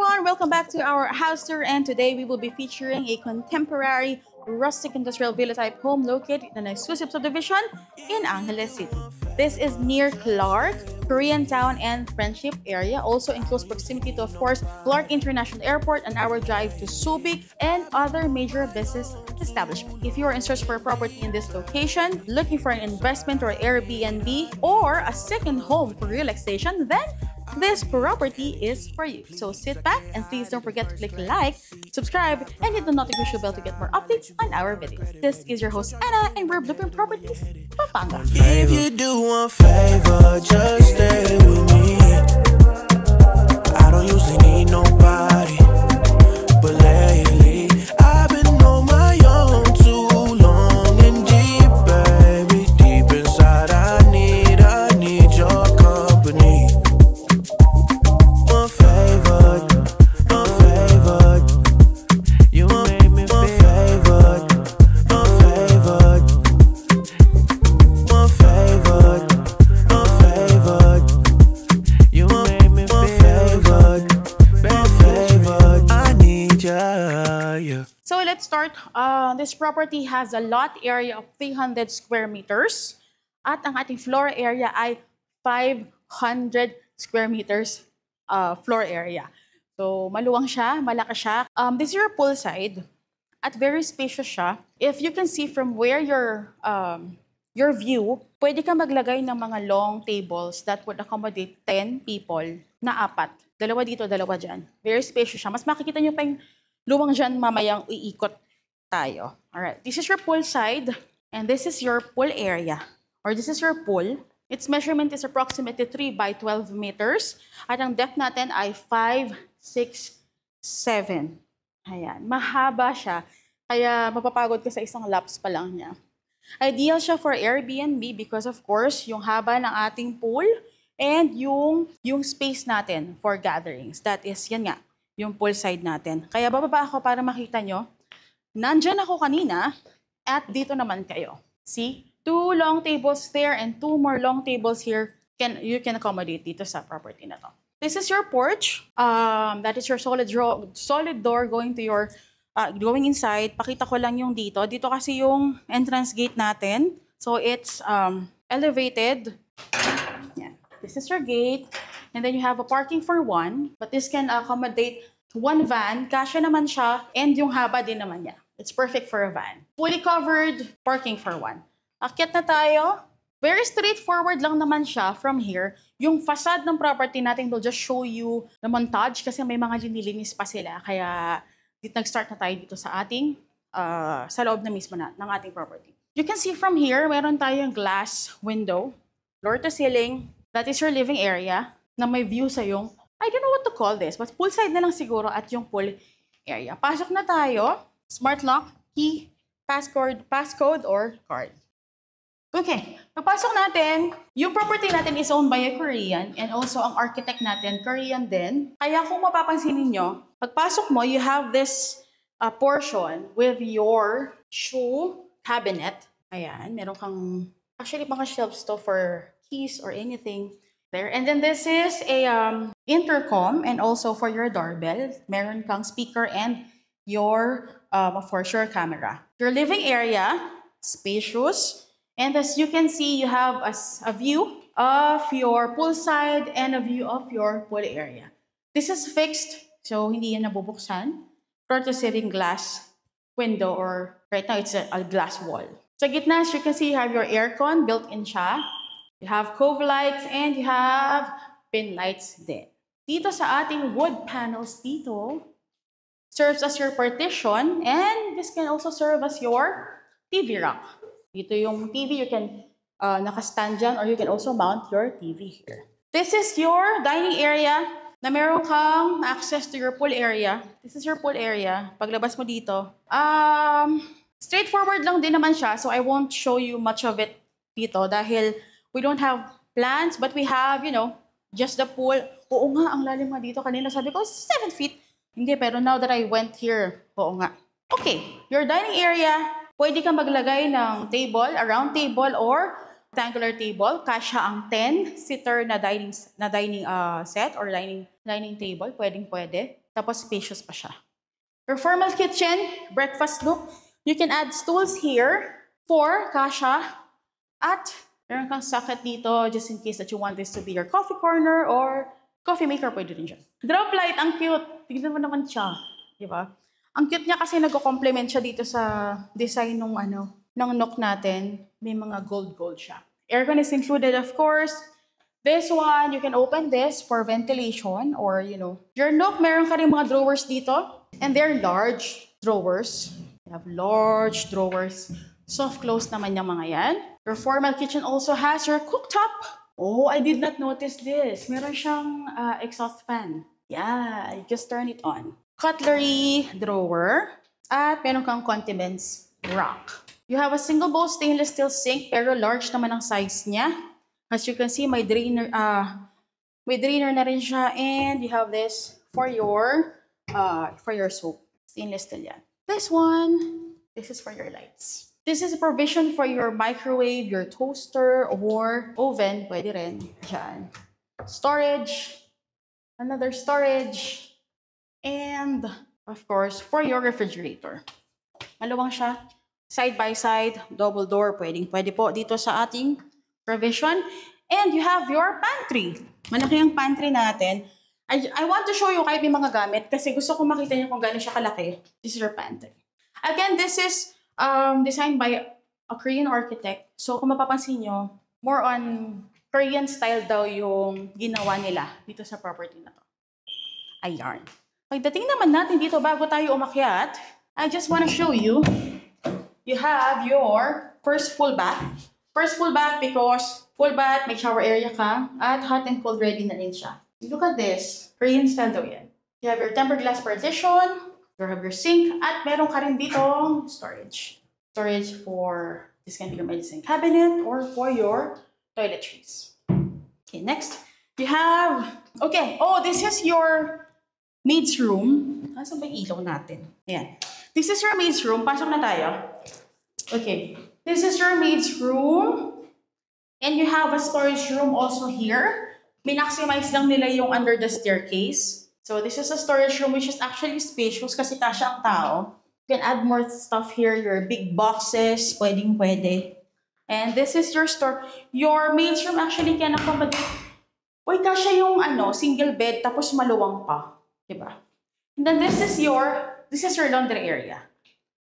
everyone, welcome back to our house tour, and today we will be featuring a contemporary rustic industrial villa type home located in an exclusive subdivision in Angeles City. This is near Clark, Koreatown, and Friendship area, also in close proximity to, of course, Clark International Airport and our drive to Subic and other major business establishments. If you are in search for a property in this location, looking for an investment or Airbnb or a second home for relaxation, then this property is for you. So sit back and please don't forget to click like, subscribe, and hit the notification bell to get more updates on our videos. This is your host Anna, and we're Blueprint Properties, Pampanga. If you do one favor, just stay with me. I don't usually need nobody, but lately I've been on my own too long and deep, baby. Deep inside, I need your company. One favor, you make me feel favored. One favor, you make me feel favored. I need ya, yeah. So let's start. This property has a lot area of 300 square meters at ang ating floor area ay 500 square meters floor area. So maluwang siya, malaki siya. This is your pool side at very spacious siya. If you can see from where your view, pwede ka maglagay ng mga long tables that would accommodate 10 people na apat. Dalawa dito, dalawa dyan. Very spacious siya. Mas makikita nyo pa yung luwang dyan mamayang iikot tayo. Alright, this is your pool side and this is your pool area or this is your pool. Its measurement is approximately 3 by 12 meters. At ang depth natin ay 5, 6, 7. Ayan, mahaba siya. Kaya mapapagod ka sa isang laps pa lang niya. Ideal siya for Airbnb because of course, yung haba ng ating pool and yung space natin for gatherings. That is, yan nga, yung pool side natin. Kaya bababa ako para makita nyo. Nandyan ako kanina at dito naman kayo. See? 2 long tables there and 2 more long tables here. You can accommodate dito sa property na to. This is your porch. That is your solid door going to your going inside. Pakita ko lang yung dito. Dito kasi yung entrance gate natin. So it's elevated. Yeah. This is your gate. And then you have a parking for 1. But this can accommodate 1 van. Kasya naman siya. And yung haba din naman niya. It's perfect for a van. Fully covered parking for 1. Akyat na tayo. Very straightforward lang naman siya from here. Yung facade ng property natin will just show you the montage kasi may mga linilinis pa sila. Kaya nag-start na tayo dito sa ating, sa loob na mismo ng ating property. You can see from here, meron tayong glass window, floor to ceiling. That is your living area na may view sa yung, I don't know what to call this, but poolside na lang siguro at yung pool area. Pasok na tayo. Smart lock, key, passcode or card. Okay, pagpasok natin, yung property natin is owned by a Korean and also ang architect natin, Korean din. Kaya kung mapapansin ninyo, pagpasok mo, you have this portion with your shoe cabinet. Ayan, meron kang, actually mga shelves to for keys or anything there. And then this is a intercom and also for your doorbell. Meron kang speaker and your, of course, your camera. Your living area, spacious. And as you can see, you have a view of your poolside and a view of your pool area. This is fixed, so hindi yan nabubuksan. Floor to ceiling glass window or right now it's a glass wall. Sa gitna, as you can see, you have your aircon built-in siya. You have cove lights and you have pin lights din. Dito sa ating wood panels dito, serves as your partition and this can also serve as your TV rack. Dito yung TV, you can nakastand dyan or you can also mount your TV here. This is your dining area na meron kang access to your pool area. This is your pool area. Paglabas mo dito. Straightforward lang din naman siya, so I won't show you much of it dito dahil we don't have plans but we have, you know, just the pool. Oo nga, ang lalim nga dito. Kanina sabi ko, 7 feet. Hindi, pero now that I went here, oo nga. Okay, your dining area. Pwede kang maglagay ng table, a round table or rectangular table. Kasya ang 10-seater na dining set or dining table. Pwede. Tapos spacious pa siya. Your formal kitchen, breakfast nook. You can add stools here for kasha. At meron kang socket dito just in case that you want this to be your coffee corner or coffee maker, pwede rin dyan. Drop light, ang cute. Tignan mo naman siya. Diba? Ang cute niya kasi nag-complement siya dito sa design ng nook natin. May mga gold siya. Aircon is included, of course. This one, you can open this for ventilation or, your nook, meron ka rin mga drawers dito. And they're large drawers. You have large drawers. Soft close naman yung mga yan. Your formal kitchen also has your cooktop. Oh, I did not notice this. Meron siyang exhaust fan. Yeah, you just turn it on. Cutlery drawer. At meron kang condiments rack. You have a single bowl stainless steel sink pero large naman ang size niya. As you can see, may drainer na rin siya, and you have this for your soap. Stainless steel yan. This one, this is for your lights. This is a provision for your microwave, your toaster, or oven. Pwede rin. Diyan. Storage. Another storage. And, of course, for your refrigerator. Maluwang siya. Side by side, double door. Pwede po dito sa ating provision. And you have your pantry. Malaki ang pantry natin. I want to show you kahit may mga gamit kasi gusto ko makita niyo kung gaano siya kalaki. This is your pantry. Again, this is designed by a Korean architect. So kung mapapansin niyo, more on Korean style daw yung ginawa nila dito sa property na to. Ayan. Pagdating naman natin dito bago tayo umakyat, I just want to show you, you have your first full bath. First full bath because full bath, may shower area ka, at hot and cold ready na rin siya. Look at this. Korean style daw yan. You have your tempered glass partition, you have your sink, at meron ka rin dito storage. Storage for, this can be your medicine cabinet or for your toiletries. Okay, next. You have, this is your maid's room. Nasaan ba yung ilaw natin? Ayan. This is your maid's room. Pasok na tayo. Okay. This is your maid's room. And you have a storage room also here. Minaximize lang nila yung under the staircase. So this is a storage room which is actually spacious kasi kasya ang tao. You can add more stuff here. Your big boxes. Pwede. And this is your store. Your maid's room actually can accommodate. Kasya yung single bed tapos maluwang pa. Diba? And then this is your laundry area.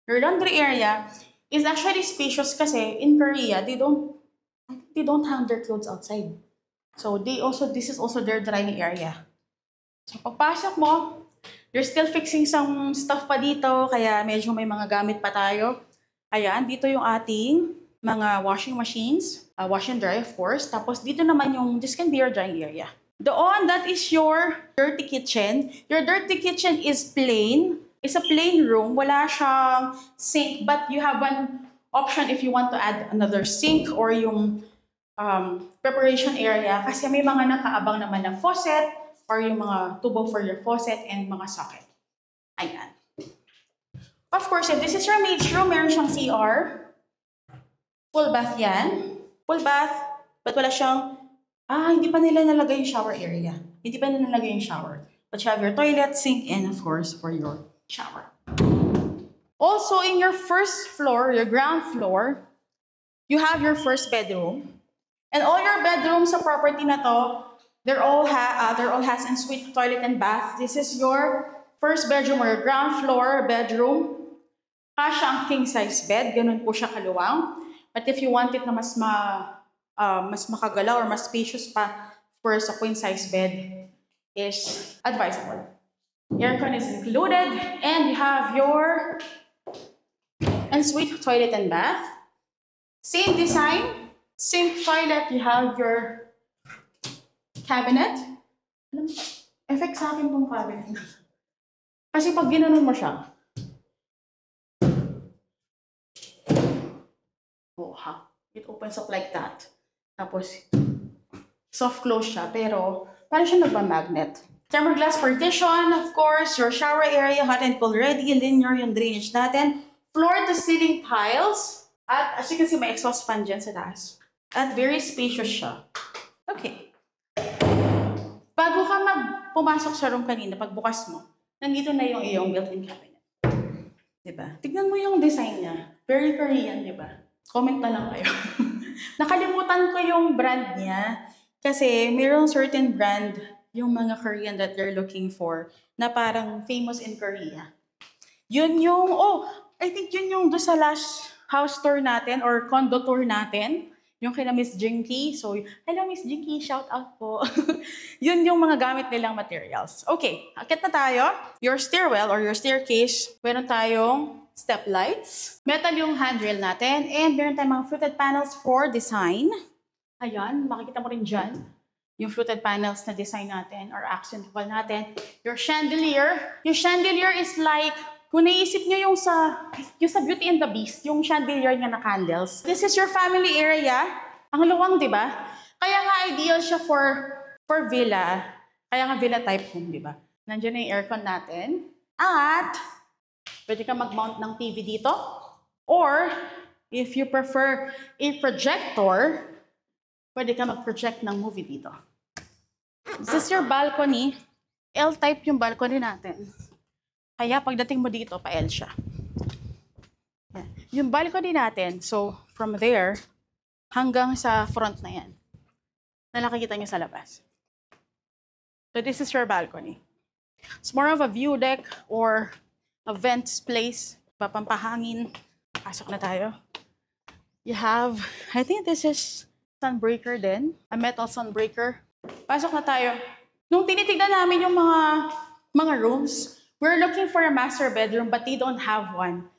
Your laundry area is actually spacious kasi in Korea, they don't hang their clothes outside. So this is also their drying area. So pagpasok mo, you're still fixing some stuff pa dito, kaya medyo may mga gamit pa tayo. Ayan, dito yung ating mga washing machines, wash and dry of course. Tapos dito naman this can be your drying area. Doon, that is your dirty kitchen. Your dirty kitchen is plain. It's a plain room. Wala siyang sink, but you have one option if you want to add another sink or yung preparation area kasi may mga nakaabang naman na faucet or yung mga tubo for your faucet and mga socket. Ayan. Of course, if this is your maid's room, meron siyang CR. Full bath yan. Full bath, but wala siyang, hindi pa nila nalagay yung shower area. Hindi pa nila nalagay yung shower. But you have your toilet, sink, and of course, for your shower. Also, in your first floor, your ground floor, you have your first bedroom. And all your bedrooms sa property na to, they're all has ensuite toilet and bath. This is your first bedroom or your ground floor bedroom. Kasya ang king size bed, ganun po siya kaluwang. But if you want it na mas makagalaw or mas spacious pa, of course, a queen size bed is advisable. Aircon is included, and you have your ensuite toilet and bath. Same design, same toilet, you have your cabinet. Effect sa akin tong cabinet. Kasi pag ginanon mo siya, it opens up like that. Tapos, soft close siya, pero parang siya nagpa-magnet. Tempered glass partition, of course, your shower area, hot and cold ready, linear yung drainage natin. Floor to ceiling tiles. At as you can see, may exhaust fan dyan sa taas. At very spacious siya. Okay. Bago ka pumasok sa room kanina, pagbukas mo, nandito na yung iyong built-in cabinet. Diba? Tignan mo yung design niya. Very Korean, diba? Comment na lang kayo. Nakalimutan ko yung brand niya kasi mayroong certain brand yung mga Korean that they're looking for na parang famous in Korea. Yun yung, I think yun yung doon sa last house tour natin or condo tour natin. Yung kina Miss Jinky. So, hello Miss Jinky, shout out po. Yun yung mga gamit nilang materials. Okay, akit na tayo. Your stairwell or your staircase, meron tayong step lights. Metal yung handrail natin. And meron tayong mga fluted panels for design. Ayan, makikita mo rin dyan yung fluted panels na design natin or accent wall natin. Your chandelier. Yung chandelier is like, kung naisip nyo yung sa Beauty and the Beast, yung chandelier nga na candles. This is your family area. Ang luwang, di ba? Kaya nga ideal siya for villa. Kaya nga villa type home, di ba? Nandiyan na yung aircon natin. At, pwede ka mag-mount ng TV dito. Or, if you prefer a projector, pwede ka mag-project ng movie dito. This is your balcony. L-type yung balcony natin. Kaya pagdating mo dito, pa-L siya. Yan. Yung balcony natin, so from there, hanggang sa front na yan. Na nakikita nyo sa labas. So this is your balcony. It's more of a view deck or a vent place. Papampahangin. Pasok na tayo. You have, I think this is sunbreaker din. A metal sunbreaker. Pasok na tayo. Nung tinitignan namin yung mga rooms, we're looking for a master bedroom but they don't have one.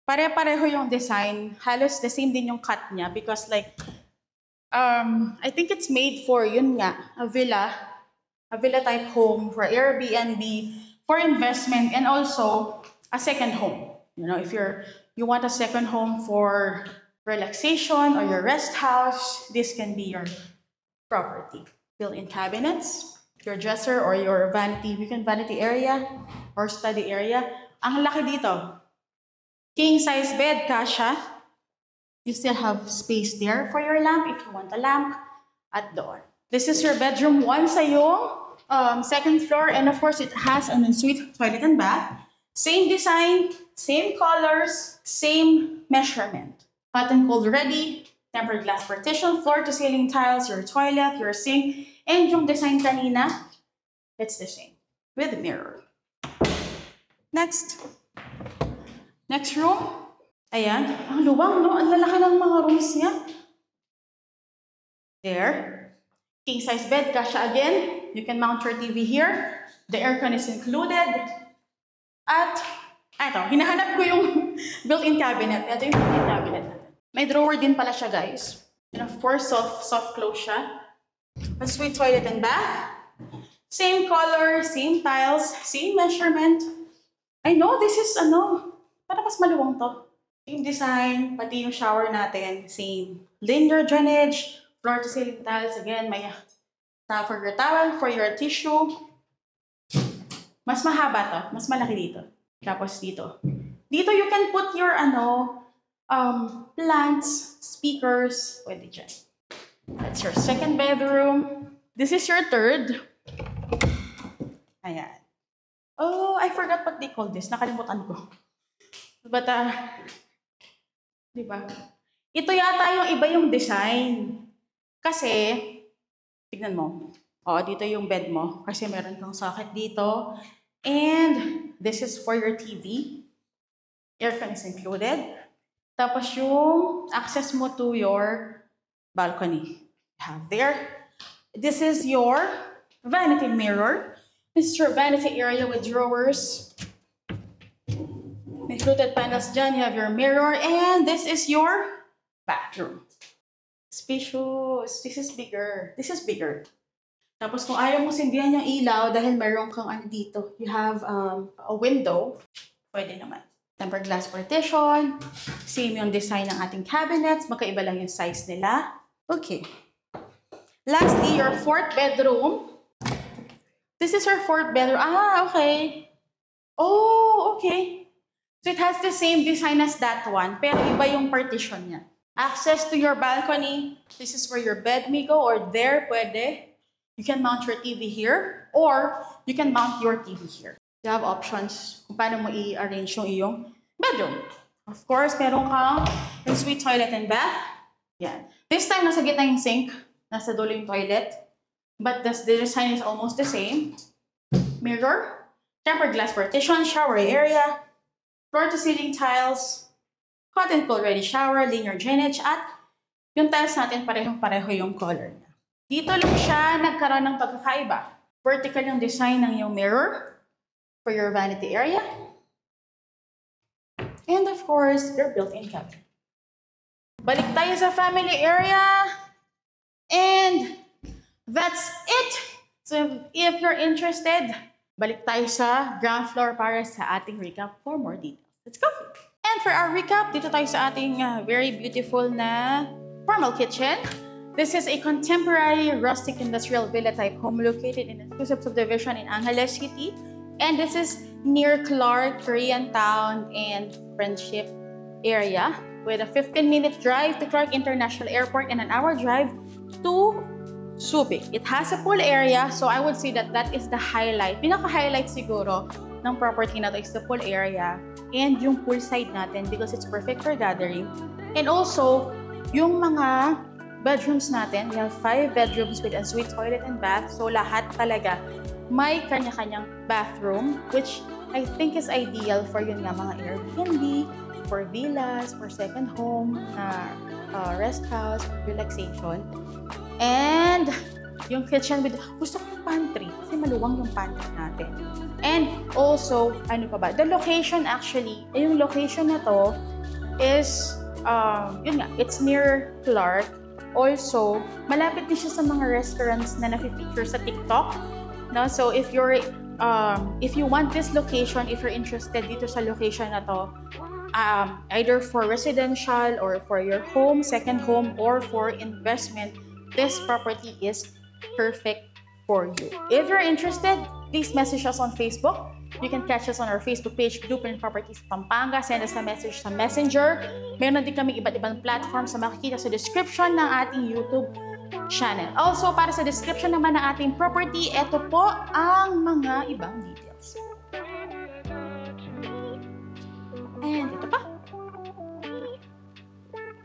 Pare-pareho yung design. Halos the same din yung cut niya because like, I think it's made for, yun nga, a villa type home for Airbnb, for investment, and also a second home. You know, if you want a second home for relaxation or your rest house, this can be your property. Built-in cabinets, your dresser or your weekend vanity area or study area. Ang laki dito. King size bed, kasha. You still have space there for your lamp if you want a lamp at doon. This is your bedroom 1 sa yung second floor, and of course it has an ensuite toilet and bath. Same design, same colors, same measurement. Hot and cold ready, tempered glass partition, floor to ceiling tiles, your toilet, your sink, and yung design kanina, it's the same with mirror. Next room. Ayan. Ang luwang, no? Ang lalaki ng mga rooms niya. There. King size bed, kasha again. You can mount your TV here. The aircon is included. At, ito, hinahanap ko yung built-in cabinet. Ito yung built-in cabinet natin. May drawer din pala siya, guys. And of course, soft close siya. A suite toilet and bath. Same color, same tiles, same measurement. I know, this is parang mas maluwang to. Same design, pati yung shower natin, same. Linear drainage, floor to ceiling tiles. Again, may for your towel, for your tissue. Mas mahaba to, mas malaki dito. Tapos dito. Dito you can put your plants, speakers, pwede dyan. That's your second bedroom. This is your third. Ayan. Oh, I forgot what they call this. Nakalimutan ko. But, diba? Ito yata yung iba yung design. Kasi, tignan mo. Dito yung bed mo. Kasi meron kang socket dito. And, this is for your TV. Aircon is included. Tapos yung access mo to your balcony. You have there. This is your vanity mirror. This is your vanity area with drawers. May fluted panels dyan. You have your mirror. And this is your bathroom. Spacious. This is bigger. This is bigger. Tapos kung ayaw mo sindihan yung ilaw dahil mayroon kang dito, you have a window. Pwede naman. Tempered glass partition. Same yung design ng ating cabinets. Magkaiba lang yung size nila. Okay. Lastly, your fourth bedroom. This is your fourth bedroom. Okay. Oh, okay. So it has the same design as that one, pero iba yung partition niya. Access to your balcony. This is where your bed may go, or there, pwede. You can mount your TV here, or you can mount your TV here. You have options kung paano mo i-arrange yung iyong bedroom. Of course, meron kang ensuite toilet and bath. Yan. This time, nasa gitna yung sink. Nasa dulo yung toilet. But the design is almost the same. Mirror. Tempered glass partition. Shower area. Floor-to-ceiling tiles. Hot and cold ready shower. Linear drainage. At yung tiles natin parehong-pareho yung color niya. Dito lang siya nagkaroon ng pagkakaiba. Vertical yung design ng yung mirror for your vanity area. And of course, your built-in cabinet. Balik tayo sa family area. And that's it. So if you're interested, balik tayo sa ground floor para sa ating recap for more details. Let's go! And for our recap, dito tayo sa ating very beautiful na formal kitchen. This is a contemporary rustic industrial villa type home located in an exclusive subdivision in Angeles City. And this is near Clark, Koreatown, and Friendship area with a 15-minute drive to Clark International Airport and an hour drive to Subic. It has a pool area, so I would say that that is the highlight. Pinaka-highlight siguro ng property na to is the pool area and yung pool side natin because it's perfect for gathering. And also, yung mga bedrooms natin, we have 5 bedrooms with ensuite toilet and bath. So lahat talaga may kanya-kanyang bathroom, which I think is ideal for yun nga mga Airbnb, for villas, for second home, rest house, relaxation. And yung kitchen with, gusto ko yung pantry kasi maluwang yung pantry natin. And also, ano pa ba? The location actually, yung location na to is, yun nga, it's near Clark. Also, malapit din siya sa mga restaurants na na-feature sa TikTok. No? So if you want this location, if you're interested dito sa location na to, either for residential or for your home, second home, or for investment, this property is perfect for you. If you're interested, please message us on Facebook. You can catch us on our Facebook page, Blueprint Properties Pampanga. Send us a message sa Messenger. Meron din kami iba't ibang platforms na makikita sa description ng ating YouTube channel. Also, para sa description naman ng ating property, ito po ang mga ibang details. And ito pa.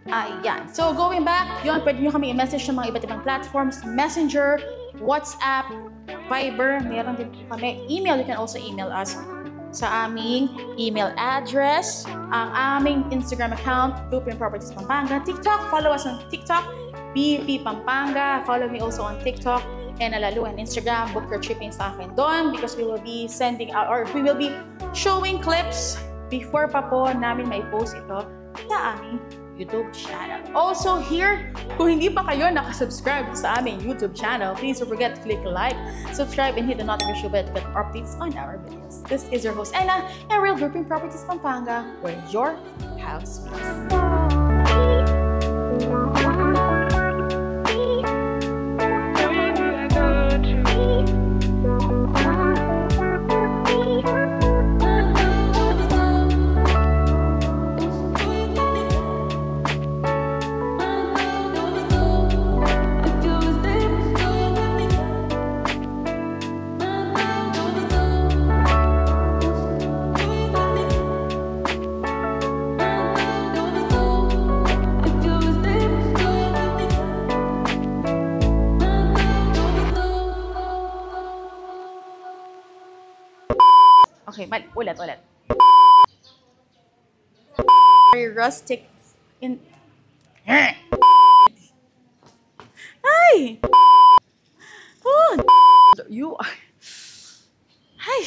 Ayan. So, going back, yun, pwede nyo kami i-message ng mga iba't ibang platforms, Messenger, WhatsApp, Viber, meron din po kami. Email, you can also email us sa aming email address, ang aming Instagram account, Blueprint Properties Pampanga, TikTok, follow us on TikTok, BP Pampanga. Follow me also on TikTok and lalo on Instagram. Book your tripping sa akin doon because we will be sending out or we will be showing clips before pa po namin may post ito sa aming YouTube channel. Also here, kung hindi pa kayo nakasubscribe sa aming YouTube channel, please don't forget to click like, subscribe, and hit the notification bell to get updates on our videos. This is your host, Ella, and Real Blueprint Properties Pampanga, where your house is. Okay, ulit. Very rustic in... Hi! Oh, you are... Hi!